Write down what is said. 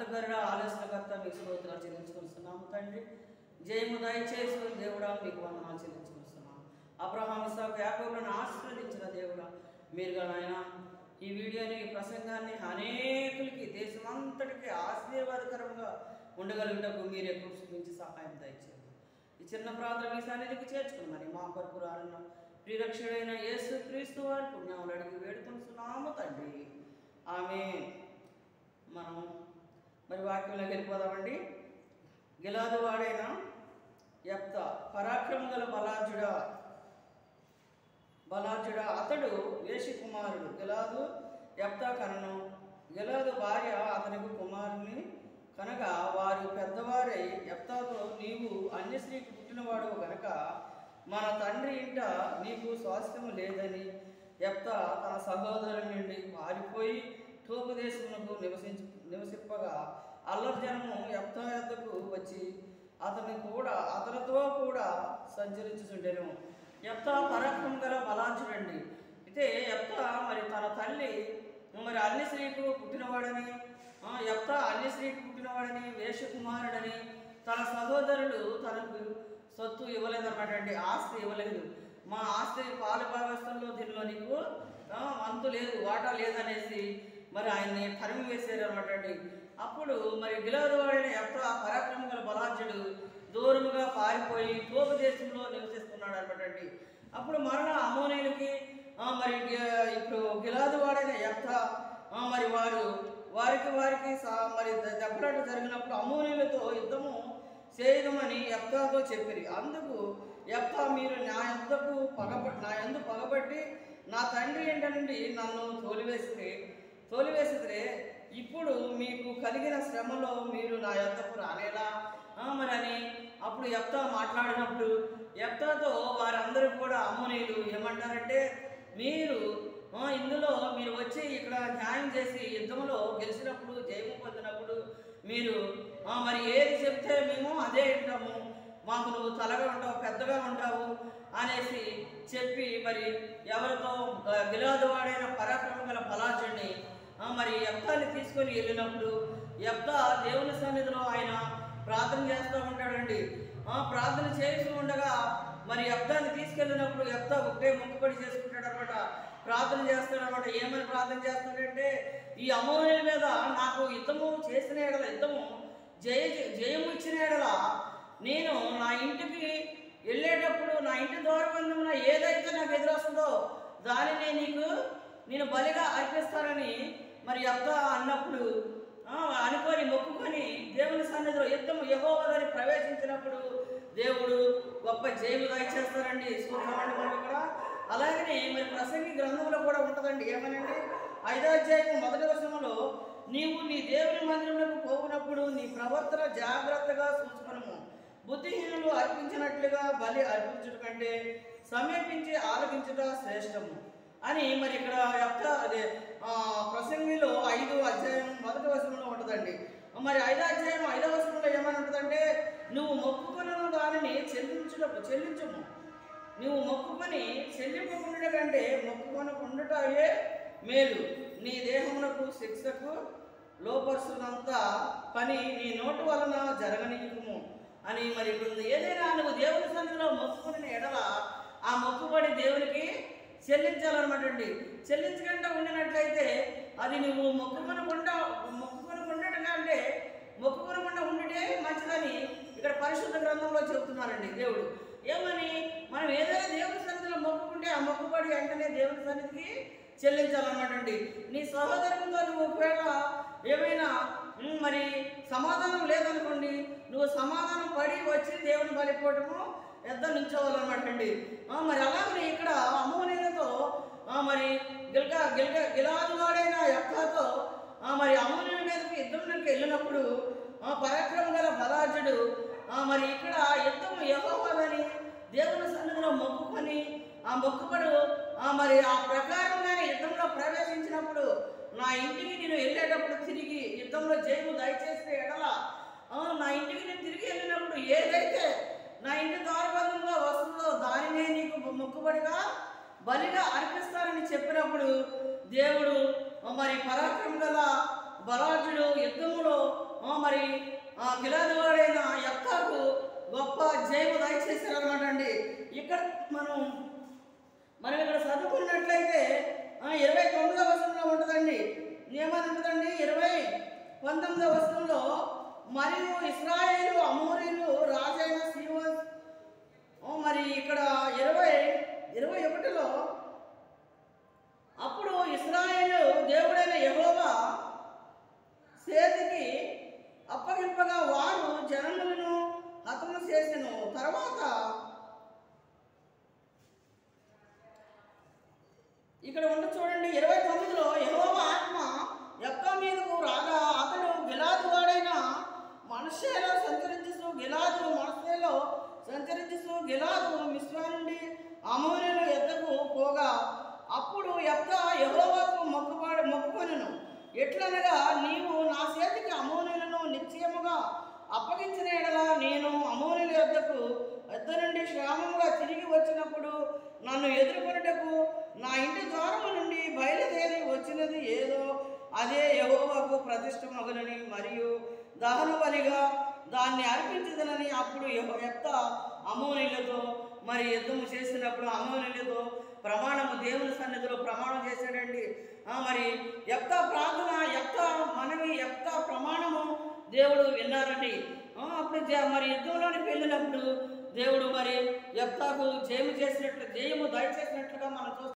అంతకరుణ ఆలస్యకర్త మీకు స్తోత్రాలు చెల్లించుకొస్తున్నాము తండ్రి. జయము దయచేసి దేవుడా మీకు వందనాలు చెల్లించుకొస్తున్నాము. అబ్రహాము ఇస్సాకు యాకోబులను ఆశీర్వదించిన దేవుడా మీరుగా నాయన ఈ వీడియోని ఈ ప్రసంగాన్ని అనేకులకి దేశమంతటికి ఆశీర్వాదకరంగా ఉండగలుగుటకు మీరే కృషించి సహాయం దయచేయండి. ఈ చిన్న ప్రాంతం మీ సన్నిధికి చేర్చుకున్నాను. మా కొరకు రానున్న ప్రియరక్షుడైన యేసు క్రీస్తు వారి పుణ్యములు అడిగి వేడుకొంటున్నాము తండ్రి. ఆమేన్. మనం మరి వాక్యంలోకి వెళ్ళిపోదామండి. గిలాదు వాడైన యెఫ్తా పరాక్రమం గల బలార్జుడా అతడు వేషి కుమారుడు. గిలాదు యెఫ్తా కనను. గిలాదు భార్య అతనికి కుమారుని కనుక వారు పెద్దవారై యెఫ్తాతో, నీవు అన్యస్త్రీకి పుట్టినవాడు గనక మన తండ్రి ఇంట నీకు స్వాస్థ్యము లేదని యెఫ్తా తన సహోదరుల నుండి పారిపోయి తూర్పు దేశమునకు నివసింపగా అల్లరి జనము యెఫ్తా యొద్దకు వచ్చి అతనితో కూడా సంచరించుచుండెను. యెఫ్తా పరాక్రమం గల బలార్జుడండి. అయితే యెఫ్తా మరి తన తల్లి మరి అన్యస్త్రీకు పుట్టినవాడని, యెఫ్తా అన్యస్త్రీకి పుట్టినవాడని, వేషకుమారుడని తన సహోదరులు తనకు సొత్తు ఇవ్వలేదన్నమాట అండి. ఆస్తి ఇవ్వలేదు. మా ఆస్తి పాలు భాగస్థంలో దీనిలో నీకు వంతు లేదు, వాటా లేదనేసి మరి ఆయన్ని తరిమి వేసారు అనమాట అండి. అప్పుడు మరి గిలాదు వాడైన యెఫ్తా పరాక్రమం గల బలార్జుడు దూరముగా పారిపోయి తూర్పు దేశంలో నివసిస్తున్నాడు అనమాట అండి. అప్పుడు మరలా అమ్మోనీయులకి మరి ఇప్పుడు గిలాదు వాడైన యెఫ్తా మరి వారికి మరి దెబ్బలాట జరిగినప్పుడు అమ్మోనీయులతో యుద్ధము చేయదమని యెఫ్తాతో చెప్పిరి. అందుకు యెఫ్తా, మీరు నా యందు పగబట్టి నా తండ్రి ఇంట నుండి నన్ను తోలివేసితే ఇప్పుడు మీకు కలిగిన శ్రమలో మీరు నా యొద్దకు రానేలా మరి అని అప్పుడు యెఫ్తా మాట్లాడినప్పుడు యెఫ్తాతో వారందరూ కూడా అమ్మోనీయులు ఏమంటారంటే, ఇందులో మీరు వచ్చి ఇక్కడ న్యాయం చేసి యుద్ధంలో గెలిచినప్పుడు జయము పొందినప్పుడు మీరు మరి ఏది చెప్తే మేము అదే వింటాము, మాకు నువ్వు తలగా ఉంటావు, పెద్దగా ఉంటావు అనేసి చెప్పి మరి ఎవరితో గిలాదు వాడైన పరాక్రమం గల బలార్జుడిని మరి యెఫ్తాని తీసుకొని వెళ్ళినప్పుడు యెఫ్తా దేవుని సన్నిధిలో ఆయన ప్రార్థన చేస్తూ ఉంటాడండి. ప్రార్థన చేస్తూ ఉండగా మరి యెఫ్తాని తీసుకెళ్ళినప్పుడు యెఫ్తా ఒకటే మొక్కుబడి చేసుకుంటాడు అనమాట. ప్రార్థన చేస్తాడు అనమాట. ఏమని ప్రార్థన చేస్తాడంటే, ఈ అమ్మోనీయుల మీద నాకు యుద్ధము చేసిన ఎడల, జయము ఇచ్చిన ఎడల నేను నా ఇంటికి వెళ్ళేటప్పుడు నా ఇంటి ద్వారబంధమున ఏదైతే నాకు ఎదురొస్తుందో దానిని నేను బలిగా అర్పిస్తానని మరి యెఫ్తా అన్నప్పుడు అనుకొని మొక్కుకొని దేవుని సన్నిధిలో యుద్ధము యెహోవా గారి ప్రవేశించినప్పుడు దేవుడు గొప్ప జయము దయచేస్తారండి. చూద్దామండి మనం ఇక్కడ. అలాగనే మరి ప్రసంగి గ్రంథంలో కూడా ఉంటుందండి. ఏమనండి, 5వ అధ్యాయం 1వ వచనంలో, నీవు నీ దేవుని మందిరములకు పోవునప్పుడు నీ ప్రవర్తన జాగ్రత్తగా చూసుకొనుము. బుద్ధిహీనులు అర్పించినట్లుగా బలి అర్పించుట కంటే సమీపించి ఆలకించుట శ్రేష్టము అని మరి ఇక్కడ యెఫ్తా ప్రసంగిలో 5వ అధ్యాయం 1వ వచనంలో ఉంటుందండి. మరి 5వ అధ్యాయం 5వ వచనంలో ఏమని ఉంటుందంటే, నువ్వు మొక్కుకున్న దానిని చెల్లించము. నువ్వు మొక్కుకొని చెల్లింపకుండా కంటే మొక్కుకొనకుండాయే మేలు. నీ దేహమునకు శిక్షకు లోపరుస్తున్నంత పని నీ నోటు వలన జరగనీయకుము అని మరి ఇప్పుడు ఏదైనా నువ్వు దేవుని సన్నిధిలో మొక్కుకుని ఎడల ఆ మొక్కుబడి దేవునికి చెల్లించాలన్నమాట అండి. చెల్లించకుండా ఉండినట్లయితే అది నువ్వు మొక్కుకొనకుండా ఉండితే మంచిదని ఇక్కడ పరిశుద్ధ గ్రంథంలో చెబుతున్నారండి దేవుడు. ఏమని, మనం ఏదైనా దేవుని సన్నిధిలో మొక్కుకుంటే ఆ మొక్కుబడి వెంటనే దేవుని సన్నిధికి చెల్లించాలన్నమాట అండి. నీ సహోదరునితో నువ్వు ఒకవేళ ఏమైనా మరి సమాధానం లేదనుకోండి, నువ్వు సమాధానం పడి వచ్చి దేవుని బలిపోవటము ఎద్ద నుంచోవాలన్నమాట అండి. మరి అలాగే ఇక్కడ అమ్మోనీయులతో మరి గిలాదు వాడైన యెఫ్తాతో మరి అమ్మోనీయుల మీదకి యుద్ధంలోకి వెళ్ళినప్పుడు పరాక్రమం గల బలార్జుడు మరి ఇక్కడ యుద్ధము యెహోవాని దేవుని సన్నిధిలో మొక్కుకొని ఆ మొక్కుబడు మరి ఆ ప్రకారంగానే యుద్ధంలో ప్రవేశించినప్పుడు నా ఇంటికి నేను వెళ్ళేటప్పుడు తిరిగి యుద్ధంలో జయము దయచేస్తే ఎడల నా ఇంటికి నేను తిరిగి వెళ్ళినప్పుడు ఏదైతే నా ఇంటి ద్వారబంధంలో వస్తుందో దానినే నీకు మొక్కుబడిగా బలిగా అర్పిస్తానని చెప్పినప్పుడు దేవుడు మరి పరాక్రమం గల బలార్జుడు యుద్ధములో మరి గిలాదు వాడైన యెఫ్తాకు గొప్ప జయము దయచేశారు అనమాట అండి. ఇక్కడ మనం ఇక్కడ చదువుకున్నట్లయితే 29వ వచనంలో ఉంటుందండి. ఏమని ఉంటుందండి? 19వ వచనంలో, మరియు ఇశ్రాయేలు అమోరీలు రాజైన సీహోను, మరి ఇక్కడ 21లో, అప్పుడు ఇశ్రాయేలు దేవుడైన యెహోవా చేతికి అప్పగింపగా వారు జనములను హతము చేసెను. తర్వాత ఇక్కడ ఉంట చూడండి, 29లో, యెహోవా ఆత్మ యెఫ్తా మీదకు రాగా అతడు గిలాదు వాడైన మనష్షేలో సంచరించుచు గిలాదు మిస్పా నుండి అమ్మోనీయుల యొద్దకు పోగా, అప్పుడు యెఫ్తా యెహోవాకు మొక్కుకొనెను. ఎట్లనగా, నీవు నా చేతికి అమ్మోనీయులను నిశ్చయముగా అప్పగించిన యెడల నేను అమ్మోనీయుల యొద్ద నుండి క్షేమముగా తిరిగి వచ్చినప్పుడు నన్ను ఎదుర్కొనుటకు నా ఇంటి ద్వారము నుండి బయలుదేరి వచ్చినది ఏదో అదే యెహోవాకు ప్రతిష్టమగునని మరియు దహన బలిగా దాన్ని అర్పించదనని. అప్పుడు యెఫ్తా అమ్మోనీయులతో మరి యుద్ధము చేసినప్పుడు అమ్మోనీయులతో దేవుని సన్నిధిలో ప్రమాణం చేశాడండి. మరి యెఫ్తా ప్రార్థన, యెఫ్తా మనవి, యెఫ్తా ప్రమాణము దేవుడు విన్నారండి. అప్పుడు మరి యుద్ధంలోనికి వెళ్ళినప్పుడు దేవుడు మరి యెఫ్తాకు జయము దయచేసినట్లుగా మనం చూస్తాం.